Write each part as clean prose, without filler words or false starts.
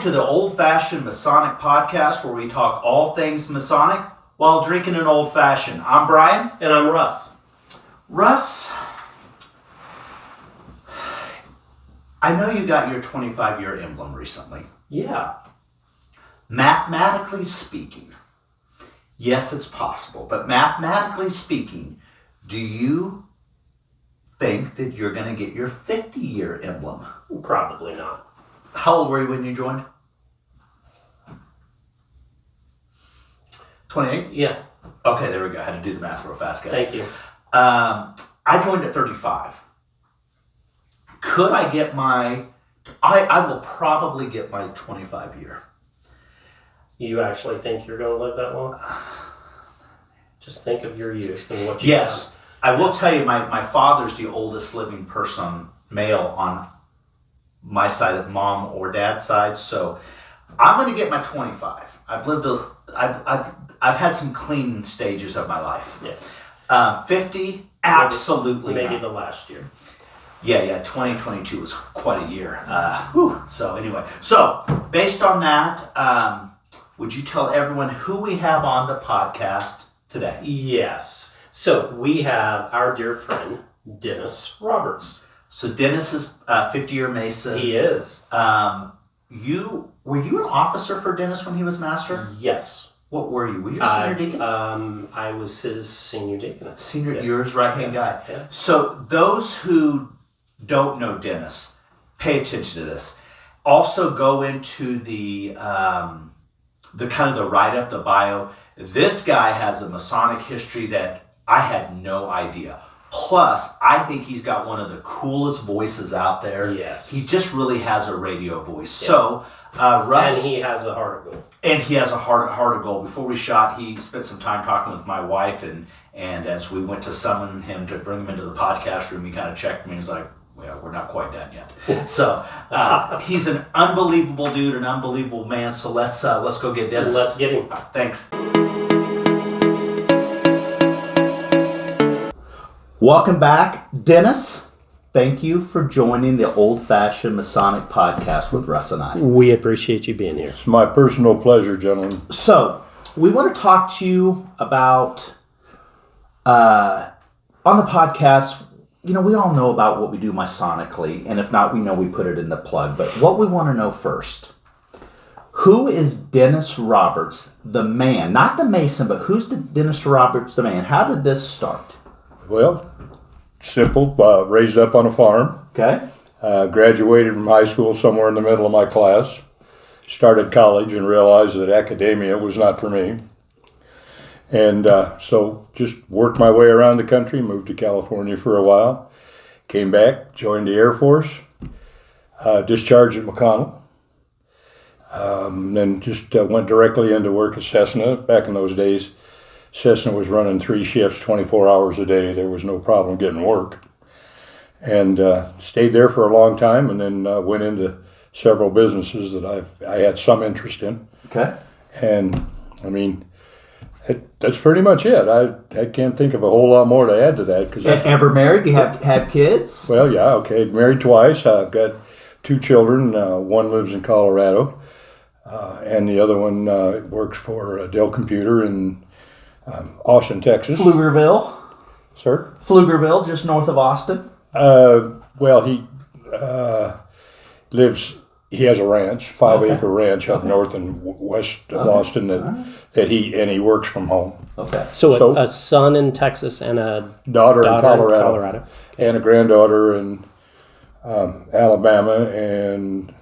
to the Old Fashioned Masonic Podcast, where we talk all things Masonic while drinking an old fashioned. I'm Brian. And I'm Russ. Russ, I know you got your 25-year emblem recently. Yeah. Mathematically speaking, yes, it's possible, but mathematically speaking, do you think that you're going to get your 50-year emblem? Probably not. How old were you when you joined? 28? Yeah. Okay, there we go. I had to do the math real fast, guys. Thank you. I joined at 35. Could I get my... I will probably get my 25-year. You actually think you're going to live that long? Just think of your youth and what you Yes. I will tell you, my father's the oldest living person, male, on my side of mom or dad's side. So I'm going to get my 25. I've had some clean stages of my life. Yes. 50, absolutely Maybe not. the last year. Yeah, 2022 was quite a year. So anyway, based on that, would you tell everyone who we have on the podcast today? Yes. So we have our dear friend, Dennis Roberts. So Dennis is a 50-year Mason. He is. Were you an officer for Dennis when he was master? Yes. What were you? Were you a senior deacon? I was his senior deacon. Senior, you were his right-hand guy. Yeah. So those who don't know Dennis, pay attention to this. Also go into the kind of the write-up, the bio. This guy has a Masonic history that I had no idea. Plus, I think he's got one of the coolest voices out there. Yes. He just really has a radio voice. Yeah. So, Russ... And he has a heart of gold. And he has a heart of gold. Before we shot, he spent some time talking with my wife, and as we went to summon him to bring him into the podcast room, he kind of checked me and was like, well, we're not quite done yet. So he's an unbelievable dude, an unbelievable man. So let's go get Dennis. Let's get him. Thanks. Welcome back, Dennis. Thank you for joining the Old Fashioned Masonic Podcast with Russ and I. We appreciate you being here. It's my personal pleasure, gentlemen. So, we want to talk to you about, on the podcast, you know, we all know about what we do Masonically, and if not, we know we put it in the plug. But what we want to know first, who is Dennis Roberts, the man? Not the Mason, but who's Dennis Roberts, the man? How did this start? Well, simple. Raised up on a farm. Okay. Graduated from high school somewhere in the middle of my class. Started college and realized that academia was not for me. And so just worked my way around the country, moved to California for a while. Came back, joined the Air Force, discharged at McConnell. Then just went directly into work at Cessna. Back in those days, Cessna was running 3 shifts, 24 hours a day. There was no problem getting work. And stayed there for a long time, and then went into several businesses that I had some interest in. Okay. And, I mean, that's pretty much it. I can't think of a whole lot more to add to that. Ever married? Do you have kids? Well, yeah, okay. Married twice. I've got 2 children. One lives in Colorado, and the other one works for Dell Computer in Austin, Texas. Pflugerville? Sir? Pflugerville, just north of Austin? Well, he lives... He has a ranch, 5-acre ranch up north and west of Austin that he works from home. Okay. So a son in Texas and a daughter in Colorado. And a granddaughter in Alabama, and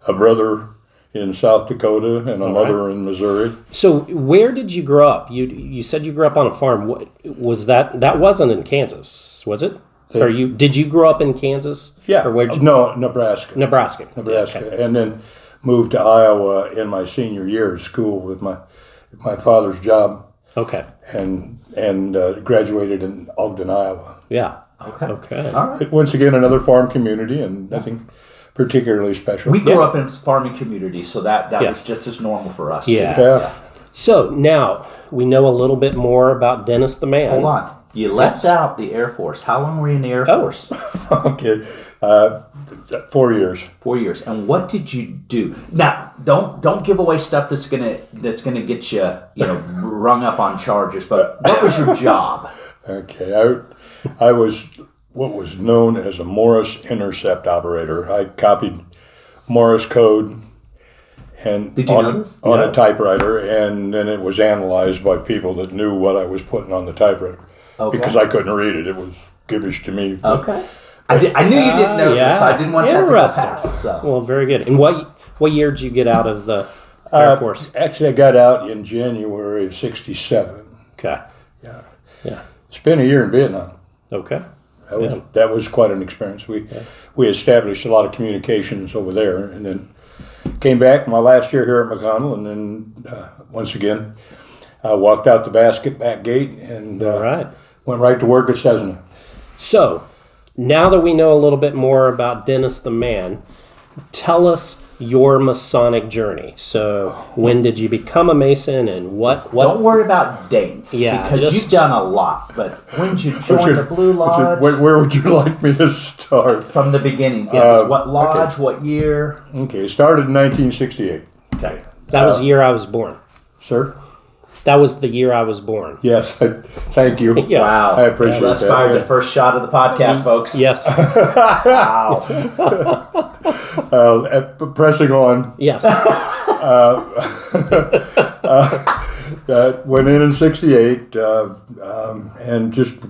a brother in South Dakota, and a mother in Missouri. So where did you grow up? You said you grew up on a farm. What was that? That wasn't in Kansas, was it? Did you grow up in Kansas? Yeah. Or where'd you? No, Nebraska. Nebraska. Okay. And then moved to Iowa in my senior year of school with my father's job. Okay. And graduated in Ogden, Iowa. Yeah. Okay. All right. Once again, another farm community, and nothing particularly special. We grew up in a farming community, so that was just as normal for us. Yeah. Too. Yeah. So now we know a little bit more about Dennis the man. Hold on. You left out the Air Force. How long were you in the Air Force? Okay, 4 years. 4 years. And what did you do? Now, don't give away stuff that's gonna get you rung up on charges. But what was your job? Okay, I was what was known as a Morse intercept operator. I copied Morse code and Did you know this? on a typewriter, and then it was analyzed by people that knew what I was putting on the typewriter. Okay. Because I couldn't read it. It was gibbish to me. Okay. I knew you didn't know this. So I didn't want that to go past. So. Well, very good. And what year did you get out of the Air Force? Actually, I got out in January of '67. Okay. Yeah. Spent a year in Vietnam. Okay. That was quite an experience. We established a lot of communications over there, and then came back my last year here at McConnell, and then once again I walked out the back gate and went right to work at Cessna. So now that we know a little bit more about Dennis the man, tell us your Masonic journey. So when did you become a Mason, and what? Don't worry about dates, because you've done a lot. But when did you join the Blue Lodge? Where would you like me to start? From the beginning, yes. What lodge? Okay. What year? Okay, started in 1968. Okay. That was the year I was born. Sir? That was the year I was born. Yes, thank you. Yes. Wow. I appreciate Let's that. fire the first shot of the podcast, folks. Yes. Wow. Pressing on. Yes. Went in '68 and just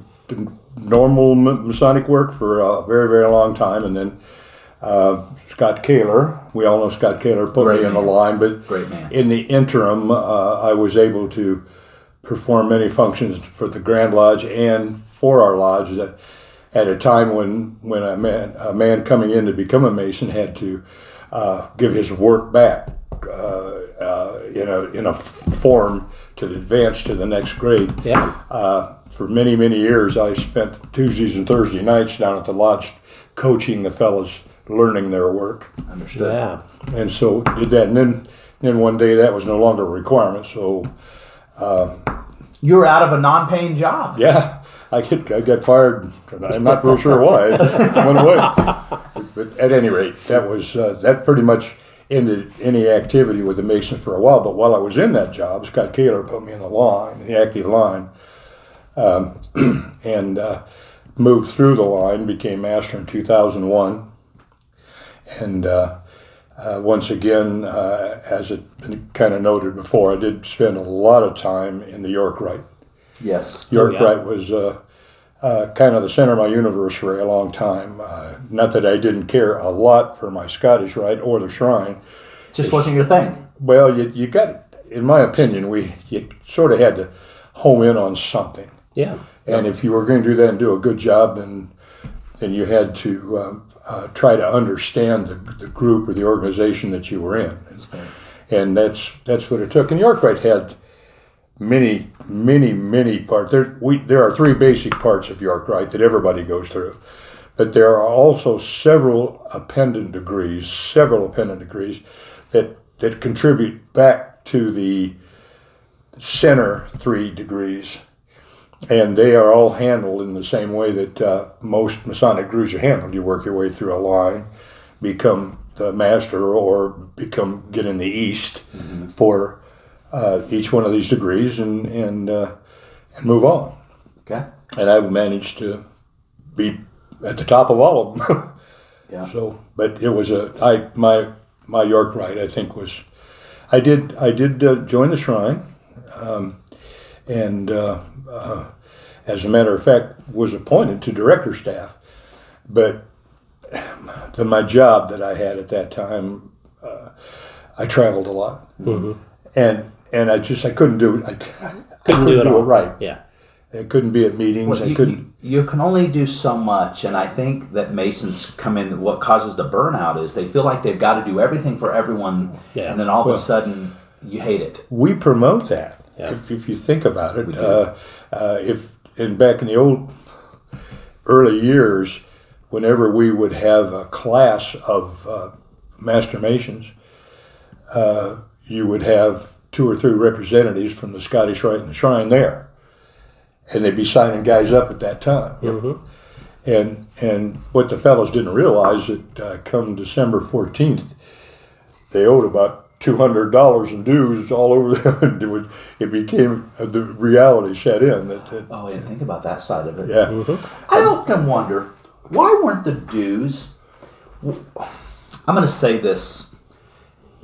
normal Masonic work for a very, very long time. And then Scott Kaler, we all know Scott Kaler, put me in the line. But Great man. In the interim, I was able to perform many functions for the Grand Lodge and for our lodge at a time when a man coming in to become a Mason had to give his work back in a form to advance to the next grade. Yeah. For many, many years, I spent Tuesdays and Thursday nights down at the lodge coaching the fellows, learning their work. Understood. Yeah. And so did that. And then one day that was no longer a requirement. So You were out of a non-paying job. yeah, I got fired. I'm not real sure why. I just went away. But at any rate, that pretty much ended any activity with the Masons for a while. But while I was in that job, Scott Kaler put me in the active line, and moved through the line, became master in 2001. And once again, as it been kind of noted before, I did spend a lot of time in the York Rite. Yes. York Rite was kind of the center of my universe for a long time. Not that I didn't care a lot for my Scottish Rite or the Shrine. Just wasn't your thing. Well, you got, in my opinion, you sort of had to home in on something. Yeah. And if you were going to do that and do a good job, then you had to try to understand the group or the organization that you were in. And that's what it took. And York Rite had many, many, many parts. There are three basic parts of York Rite that everybody goes through. But there are also several appendant degrees that contribute back to the center 3 degrees. And they are all handled in the same way that most Masonic groups are handled. You work your way through a line, become the master, or get in the East for each one of these degrees, and move on. Okay. And I managed to be at the top of all of them. Yeah. So, but it was my York Rite, I think, was I did join the Shrine. And as a matter of fact, was appointed to director staff. But my job that I had at that time, I traveled a lot, and I couldn't do it. I couldn't do it right. Yeah, I couldn't be at meetings. Well, I couldn't. You can only do so much, and I think that Masons come in. What causes the burnout is they feel like they've got to do everything for everyone, and then all of a sudden you hate it. We promote that. Yeah. If you think about it, back in the early years, whenever we would have a class of Master Masons, you would have 2 or 3 representatives from the Scottish Rite and the Shrine there, and they'd be signing guys up at that time. And what the fellows didn't realize that come December 14th, they owed about $200 in dues all over them. It became the reality set in that Oh, I didn't think about that side of it. yeah. I often wonder, why weren't the dues... I'm going to say this.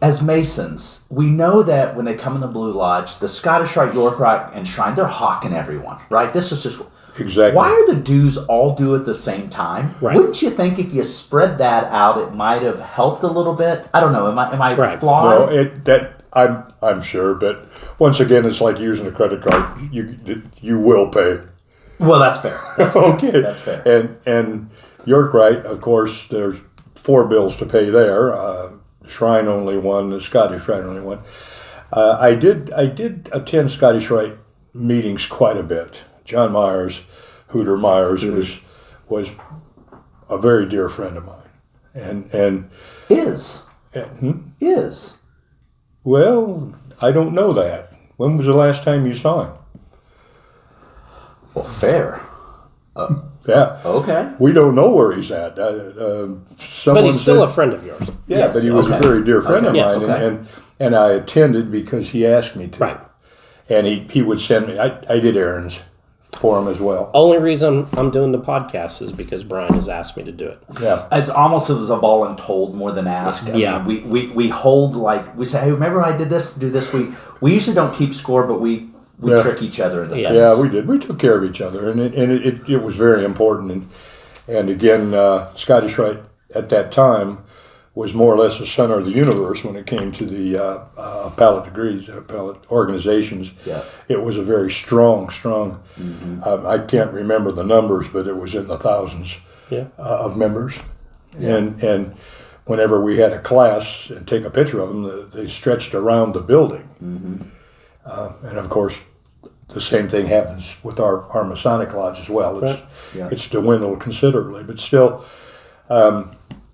As Masons, we know that when they come in the Blue Lodge, the Scottish Rite, York Rite, and Shrine, they're hawking everyone, right? This is just... Exactly. Why are the dues all due at the same time? Right. Wouldn't you think if you spread that out, it might have helped a little bit? I don't know. Am I Right. flawed? No, I'm sure, but once again, it's like using a credit card. You will pay. Well, that's fair. That's fair. Okay. That's fair. And York Rite, of course, there's 4 bills to pay there. Shrine only one, the Scottish Rite only one. I did attend Scottish Rite meetings quite a bit. John Myers, Hooter Myers, was a very dear friend of mine, and Is. Well, I don't know that. When was the last time you saw him? Well, fair. Yeah. Okay. We don't know where he's at. But Someone he's still said- a friend of yours. Yeah, Yes, but he was okay. a very dear friend of Yes, mine, okay. and I attended because he asked me to. Right. And he would send me. I did errands for him as well. Only reason I'm doing the podcast is because Brian has asked me to do it. Yeah. It's almost as a voluntold more than ask. I Yeah. mean, we hold, like, we say, hey, remember I did this, do this. We usually don't keep score, but we Yeah. trick each other into Yeah. things. Yeah, we did. We took care of each other, and it was very important. And again, Scottish Rite at that time was more or less the center of the universe when it came to the appellate degrees, appellate organizations. Yeah. It was a very strong. I can't remember the numbers, but it was in the thousands Yeah. of members. And whenever we had a class and take a picture of them, they stretched around the building. And of course, the same thing happens with our Masonic Lodge as well. Yeah. It's dwindled considerably, but still,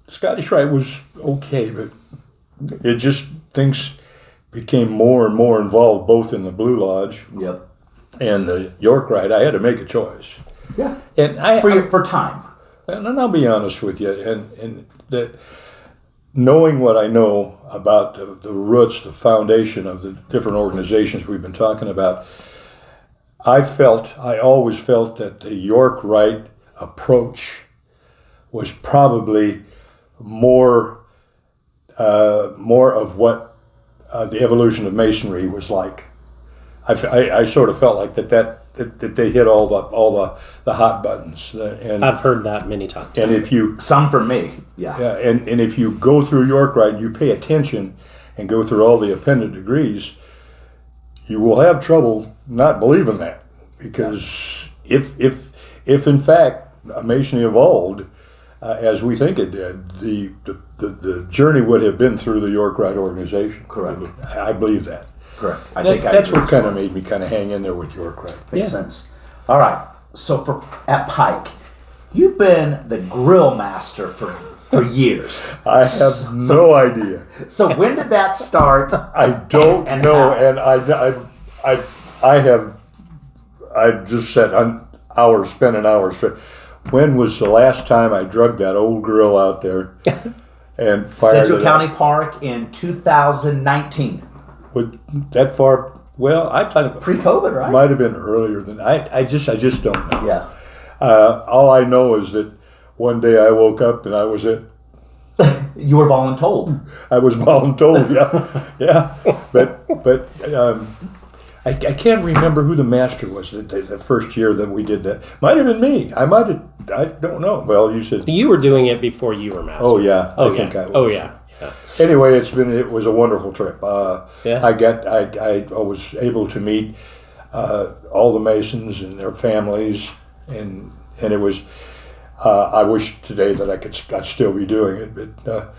Scottish Rite was okay, but it just, things became more and more involved both in the Blue Lodge Yep. and the York Rite. I had to make a choice. Yeah. And For time. and I'll be honest with you, and knowing what I know about the roots, the foundation of the different organizations we've been talking about, I always felt that the York Rite approach was probably more of what the evolution of Masonry was like. I sort of felt like that they hit all the hot buttons, and I've heard that many times. and if you Some for me. Yeah. yeah, and if you go through York Rite, you pay attention and go through all the appended degrees, you will have trouble not believing that, because if in fact Masonry evolved as we think it did, the journey would have been through the York Rite organization. Correct. I believe that. Correct. I That's agree what as kind well. of made me kind of hang in there with York Rite. Makes Yeah. sense. All right. So at Pike, you've been the grill master for years. I have no idea. So when did that start? I don't And know, how? and I just said spending hours straight. When was the last time I drugged that old grill out there and fired Central it County up? Park in 2019. With that far? Well, I thought it Pre-COVID, right? might have been earlier than I just don't know. Yeah. All I know is that one day I woke up and I was You were voluntold. I was voluntold, yeah. But I can't remember who the master was the first year that we did that. Might have been me. I don't know. Well, you said. You were doing it before you were master. Oh yeah, Oh, I think yeah. I was. Oh yeah. Anyway, it was a wonderful trip. Yeah. I was able to meet all the Masons and their families, and it was. I wish today that I'd still be doing it, but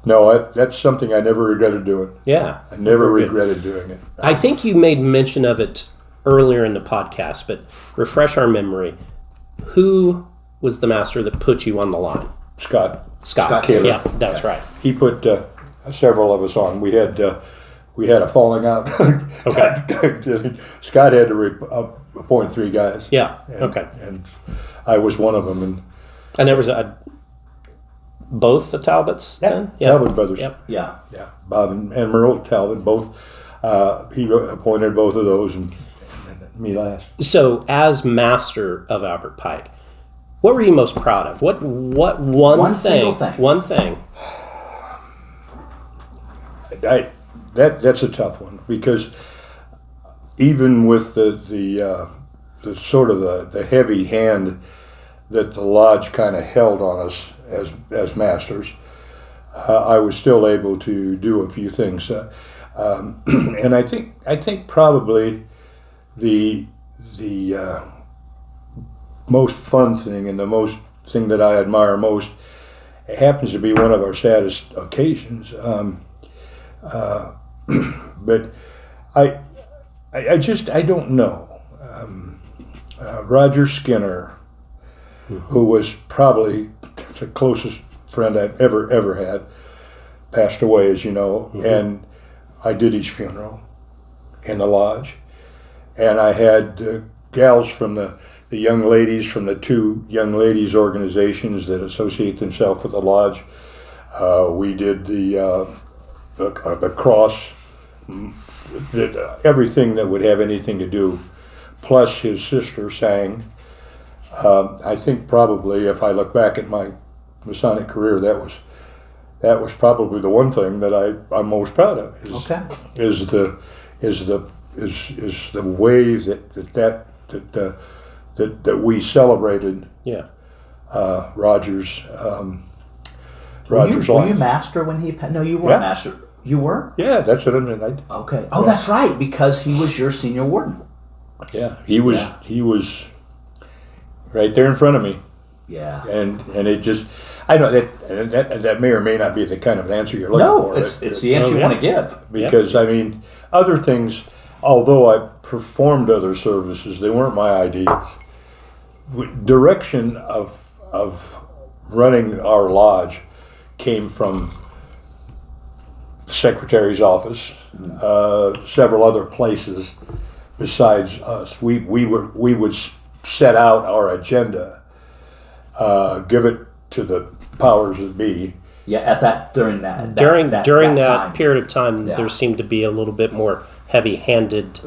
no, that's something I never regretted doing. Yeah. I never Very good. regretted doing it. I think you made mention of it earlier in the podcast, but refresh our memory. Who was the master that put you on the line? Scott Scott Kaler. Yeah, that's right. He put several of us on. We had a falling out. Okay. Scott had to appoint 3 guys. Yeah. And, Okay. And I was one of them. And there was both the Talbots then? Yeah, Talbot brothers. Yep. Yeah. Yeah, Bob and Merle Talbot, both. He appointed both of those, and me last. So, as master of Albert Pike, what were you most proud of? What one single thing. One thing. That's a tough one, because even with the sort of the heavy hand that the lodge kind of held on us as masters, I was still able to do a few things, and I think probably the most fun thing and the most thing that I admire most happens to be one of our saddest occasions. But I don't know. Roger Skinner, who was probably the closest friend I've ever had, passed away, as you know, and I did his funeral in the lodge, and I had gals from the young ladies from the 2 young ladies organizations that associate themselves with the lodge. We did the cross, everything that would have anything to do. Plus, his sister sang. I think probably, if I look back at my Masonic career, that was probably the one thing that I'm most proud of. Is the way that we celebrated. Yeah. Roger's Were you life. master when he? No, you weren't master. You were? Yeah, that's what I mean. Okay. Oh, that's right, because he was your senior warden. Yeah, he was. Yeah. He was right there in front of me. Yeah. And it just, I know that may or may not be the kind of answer you're looking for. No, it's the answer you want to give. Because I mean, other things. Although I performed other services, they weren't my ideas. Direction of running our lodge came from the secretary's office, several other places besides us. We would set out our agenda, give it to the powers that be. Yeah, during that time. Period of time, there seemed to be a little bit more heavy-handed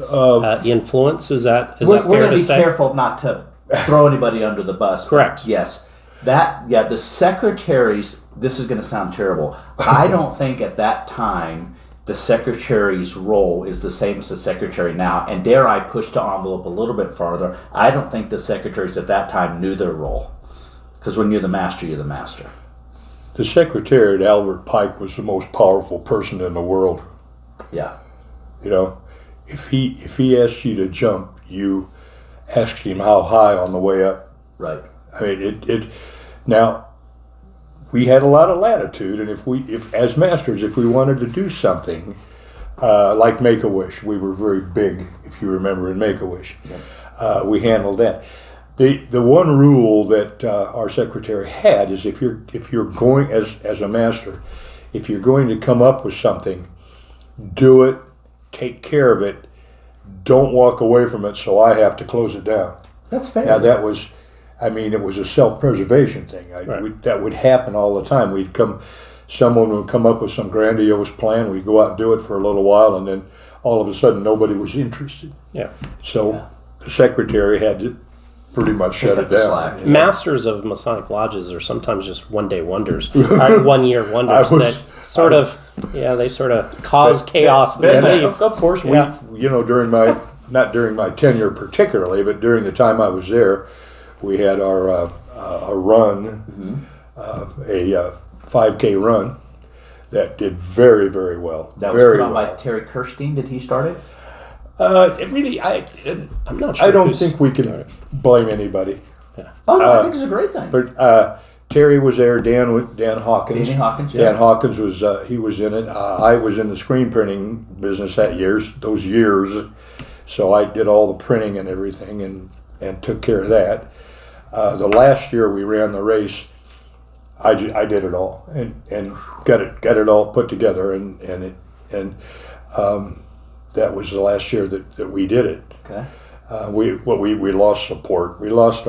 influence. Is that fair to say? We're going to be careful not to throw anybody under the bus. Correct. Yes. The secretaries, this is going to sound terrible. I don't think at that time the secretary's role is the same as the secretary now. And dare I push the envelope a little bit farther, I don't think the secretaries at that time knew their role. Because when you're the master, you're the master. The secretary at Albert Pike was the most powerful person in the world. Yeah. You know, if he asked you to jump, you asked him how high on the way up. Right. I mean, now, we had a lot of latitude, and if as masters, if we wanted to do something, like Make-A-Wish, we were very big, if you remember, in Make-A-Wish. Yeah. We handled that. The one rule that our secretary had is if you're going as a master, if you're going to come up with something, do it, take care of it, don't walk away from it so I have to close it down. That's fair. Now that was, I mean, it was a self-preservation thing. That would happen all the time. Someone would come up with some grandiose plan, we'd go out and do it for a little while, and then all of a sudden nobody was interested. Yeah. So the secretary had to pretty much shut it down. You know? Masters of Masonic lodges are sometimes just one-day wonders, or one-year wonders that sort of cause chaos. Of course, not during my tenure particularly, but during the time I was there, we had our a run, a 5K run that did very, very well. That was put on by Terry Kirstein. Did he start it? I'm not sure. I don't think we can blame anybody. Yeah. Oh, no, I think it's a great thing. But Terry was there. Dan Hawkins. Danny Hawkins. Yeah. Dan Hawkins was in it. I was in the screen printing business those years, so I did all the printing and everything and took care of that. The last year we ran the race, I did it all and got it all put together and that was the last year that we did it. Okay. we lost support. We lost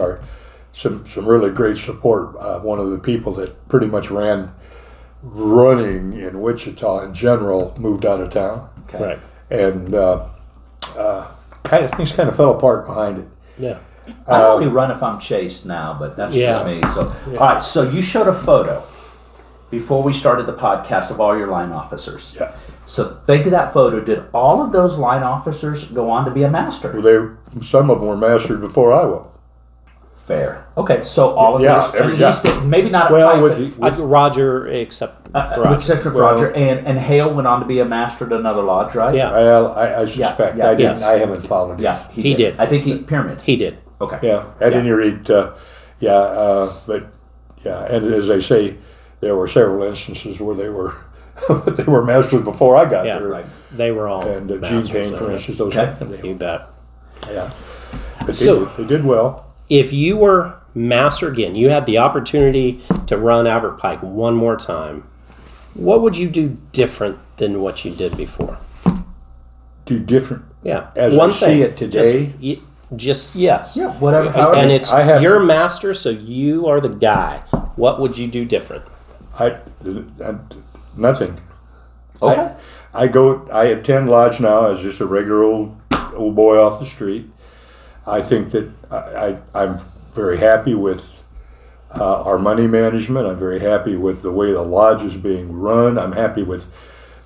some really great support. One of the people that pretty much ran running in Wichita in general moved out of town. Okay. Right. And things kind of fell apart behind it. Yeah. I only run if I'm chased now, but that's just me. So, all right. So you showed a photo before we started the podcast of all your line officers. Yeah. So think of that photo. Did all of those line officers go on to be a master? Some of them were mastered before I was. Fair. Okay. So all of those, at least maybe not. Roger, except Roger, and Hale went on to be a master at another lodge, right? Yeah. I suspect. I didn't. Yes. I haven't followed him. Yeah, he did. I think Pyramid. He did. Okay. Yeah. At any rate, but yeah, and as I say, there were several instances where they were masters before I got there. Right. They were all. And Gene Kane, for instance, those. You bet. Yeah. But they did well. If you were master again, you had the opportunity to run Albert Pike one more time, what would you do different than what you did before? Do different? Yeah. As one I see it today? Just yes. Yeah, whatever. And you're a master, so you are the guy. What would you do different? Nothing. Okay. I attend lodge now as just a regular old boy off the street. I think that I'm very happy with our money management. I'm very happy with the way the lodge is being run. I'm happy with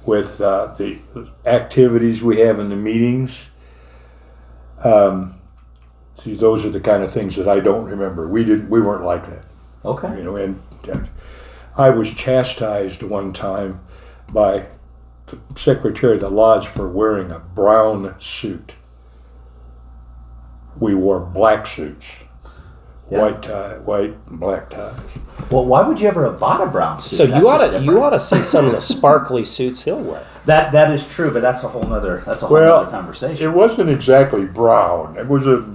the activities we have in the meetings. See, those are the kind of things that I don't remember. We weren't like that. Okay. And I was chastised one time by the secretary of the lodge for wearing a brown suit. We wore black suits, white and black ties. Well, why would you ever have bought a brown suit? So you ought to see some of the sparkly suits he'll wear. That is true, but that's a whole other conversation. It wasn't exactly brown. It was dark.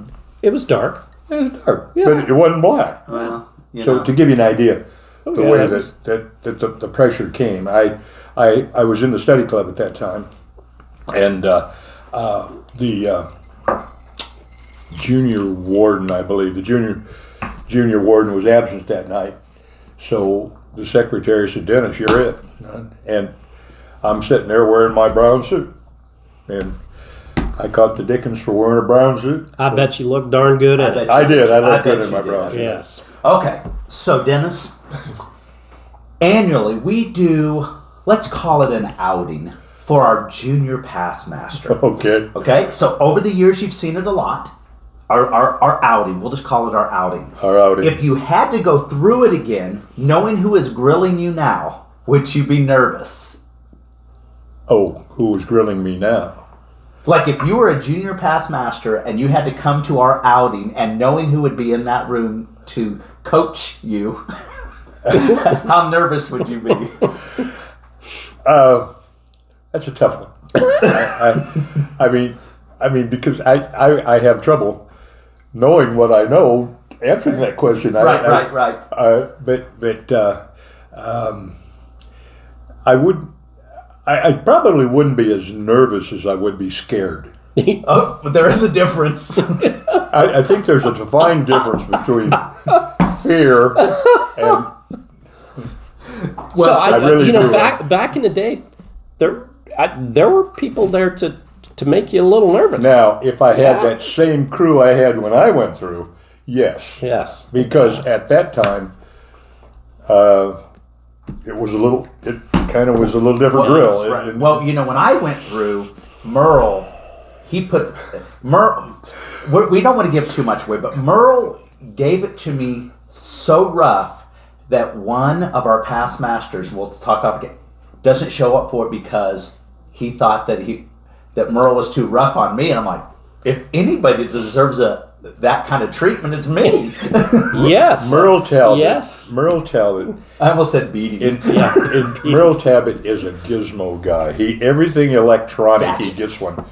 It was dark, but it wasn't black. Well, to give you an idea, the way that the pressure came, I was in the study club at that time, and the junior warden, I believe, the junior warden was absent that night. So the secretary said, "Dennis, you're it." And I'm sitting there wearing my brown suit. And I caught the dickens for wearing a brown suit. I bet you look darn good at it. I did. I looked good in my brown suit. Yes. Okay. So, Dennis, annually we do, let's call it an outing for our junior past master. Okay. Okay. So over the years, you've seen it a lot. Our outing. We'll just call it our outing. Our outing. If you had to go through it again, knowing who is grilling you now, would you be nervous? Oh, who was grilling me now? Like if you were a junior past master and you had to come to our outing and knowing who would be in that room to coach you, how nervous would you be? That's a tough one. I mean, because I have trouble knowing what I know, answering that question. Right. I probably wouldn't be as nervous as I would be scared. Oh, but there is a difference. I think there's a defined difference between fear and. Well, I really do. Back in the day, there were people there to make you a little nervous. Now, if I had that same crew I had when I went through, yes. Yes. Because at that time, it kind of was a little different drill. Right. Well, when I went through, Merle, we don't want to give too much away, but Merle gave it to me so rough that one of our past masters, we'll talk off again, doesn't show up for it because he thought that Merle was too rough on me, and I'm like, if anybody deserves that kind of treatment, it's me. Yes. Merle Talbot. Yes. Merle Talbot. I almost said beating. Merle Talbot is a gizmo guy. Everything electronic, he gets one.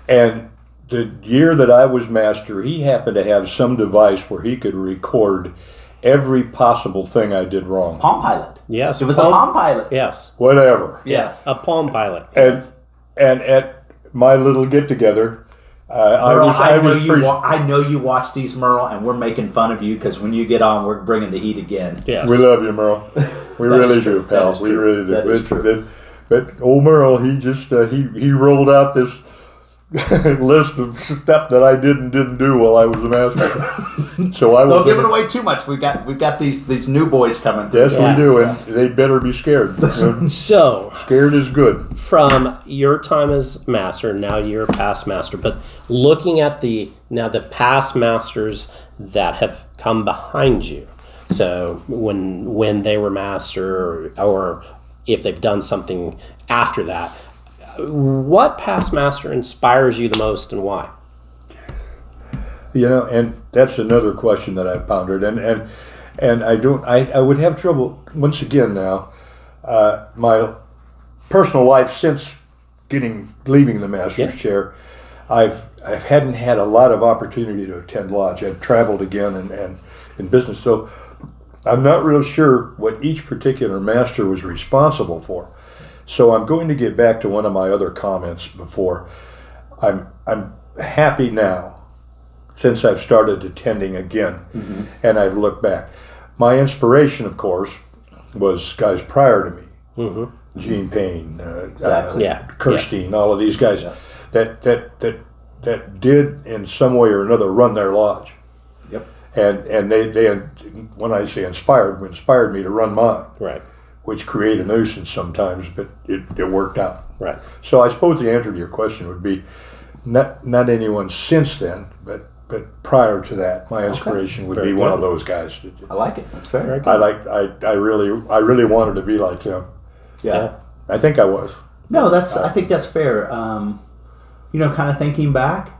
And the year that I was master, he happened to have some device where he could record every possible thing I did wrong. Palm Pilot. Yes. It was a Palm Pilot. Yes. Whatever. Yes. A Palm Pilot. And at my little get-together, Merle, I know pretty. you watch these, Merle, and we're making fun of you because when you get on, we're bringing the heat again. Yes. We love you, Merle. We really do, pal. We really do. That is true. But old Merle, he just he rolled out this list of stuff that I didn't do while I was a master. So I Don't give it away too much. We've got these new boys coming through. Yes, Yeah. we do, and they better be scared. So, Scared is good. from your time as master, now you're a past master, but looking at the past masters that have come behind you. So when they were master, or if they've done something after that, what past master inspires you the most and why? You know, and that's another question that I've pondered, and I would have trouble once again now. My personal life since leaving the master's chair, I've hadn't had a lot of opportunity to attend lodge. I've traveled again and in business, so I'm not real sure what each particular master was responsible for. So I'm going to get back to one of my other comments before. I'm happy now, since I've started attending again, and I've looked back. My inspiration, of course, was guys prior to me, Gene Payne, Kirstein, all of these guys that did in some way or another run their lodge. Yep. And they when I say inspired me to run mine. Right. Which create a nuisance sometimes, but it worked out. Right. So I suppose the answer to your question would be not anyone since then, but prior to that, my inspiration would Very be one good. of those guys. I like it. That's fair. I really wanted to be like him. Yeah. I think I was. No, I think that's fair. Kind of thinking back.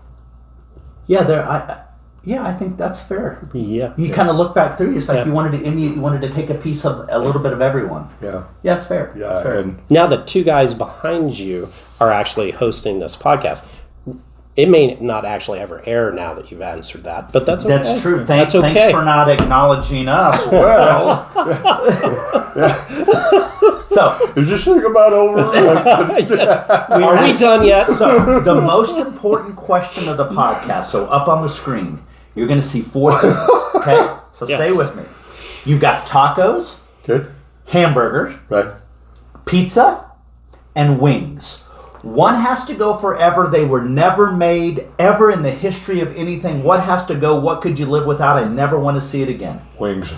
I think that's fair. Yeah. You kind of look back through. It's like you wanted to take a piece of a little bit of everyone. Yeah. Yeah, it's fair. Yeah. That's fair. And Now the two guys behind you are actually hosting this podcast. It may not actually ever air now that you've answered that, but that's okay. That's true. That's okay. Thanks for not acknowledging us. Well, so is this thing about over? Are we done yet? So the most important question of the podcast. So up on the screen, you're going to see 4 things. Okay, so stay Yes. with me. You've got tacos, Okay. hamburgers, Right. pizza, and wings. One has to go forever. They were never made ever in the history of anything. What has to go? What could you live without? I never want to see it again. Wings.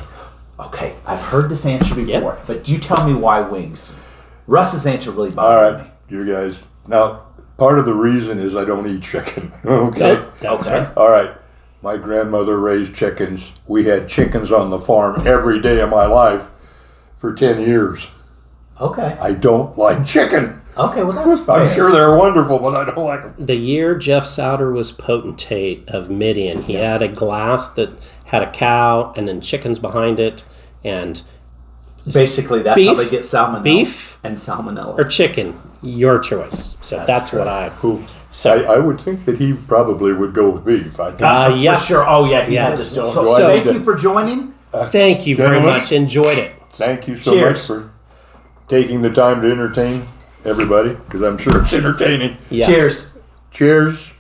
Okay, I've heard this answer before, Yep. but you tell me why wings. Russ's answer really All bothered right, me. you guys. Now, part of the reason is I don't eat chicken. Okay. That's Okay. right. All right. My grandmother raised chickens. We had chickens on the farm every day of my life for 10 years. Okay. I don't like chicken. Okay, well that's fair. I'm sure they're wonderful, but I don't like them. The year Jeff Souter was potentate of Midian, he had a glass that had a cow and then chickens behind it, and Basically, that's Beef? how they get salmonella. Beef? And salmonella. or chicken, your choice. So that's what I. Who? So I would think that he probably would go with beef. yes. For sure. Oh, yeah, he had Yes. this deal. Do So I thank need to- you for joining. thank you very Gentlemen. much. Enjoyed it. Thank you so Cheers. much for taking the time to entertain everybody, because I'm sure it's entertaining. Yes. Cheers. Cheers.